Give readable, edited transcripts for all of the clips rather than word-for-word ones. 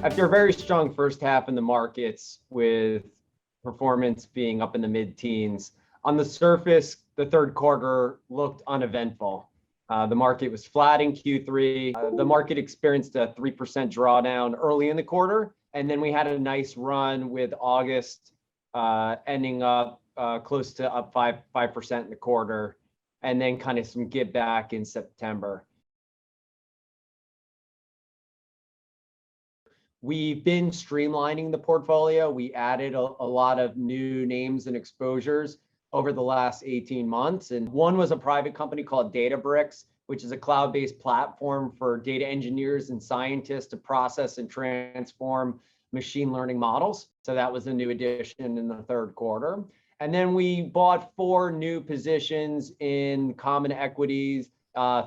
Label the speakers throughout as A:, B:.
A: After a very strong first half in the markets with performance being up in the mid-teens, on the surface, the third quarter looked uneventful. The market was flat in Q3. The market experienced a 3% drawdown early in the quarter, and then we had a nice run with August ending up close to up 5% in the quarter, and then kind of some give back in September. We've been streamlining the portfolio. We added a lot of new names and exposures over the last 18 months. And one was a private company called Databricks, which is a cloud-based platform for data engineers and scientists to process and transform machine learning models. So that was a new addition in the third quarter. And then we bought 4 new positions in common equities,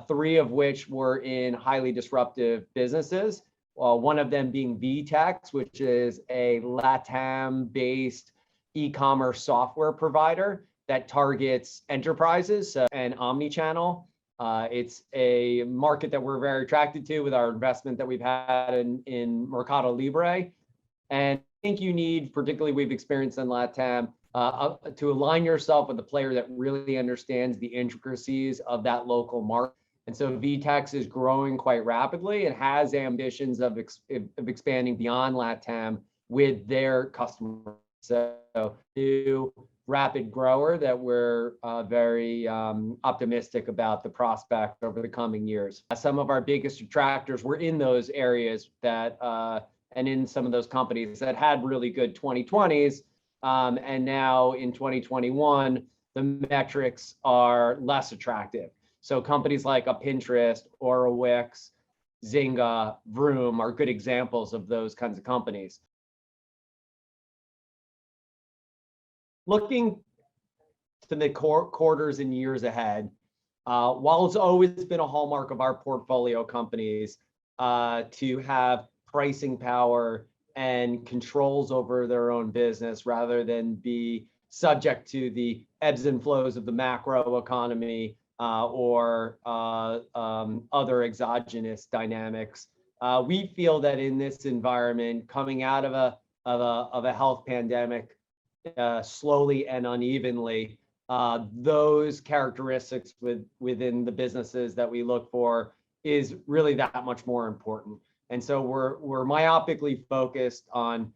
A: 3 of which were in highly disruptive businesses. One of them being VTEX, which is a LATAM-based e-commerce software provider that targets enterprises and omnichannel. It's a market that we're very attracted to with our investment that we've had in Mercado Libre. And I think you need, particularly we've experienced in LATAM, to align yourself with a player that really understands the intricacies of that local market. And so VTEX is growing quite rapidly and has ambitions of expanding beyond LATAM with their customers. So new rapid grower that we're very optimistic about the prospect over the coming years. Some of our biggest attractors were in those areas that, and in some of those companies that had really good 2020s. And now in 2021, the metrics are less attractive. So companies like a Pinterest or a Wix, Zynga, Vroom are good examples of those kinds of companies. Looking to the quarters and years ahead, while it's always been a hallmark of our portfolio companies to have pricing power and controls over their own business rather than be subject to the ebbs and flows of the macro economy or other exogenous dynamics. We feel that in this environment, coming out of a health pandemic, slowly and unevenly, those characteristics within the businesses that we look for is really that much more important. And so we're myopically focused on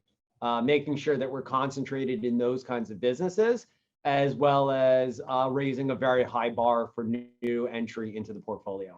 A: making sure that we're concentrated in those kinds of businesses, as well as raising a very high bar for new entry into the portfolio.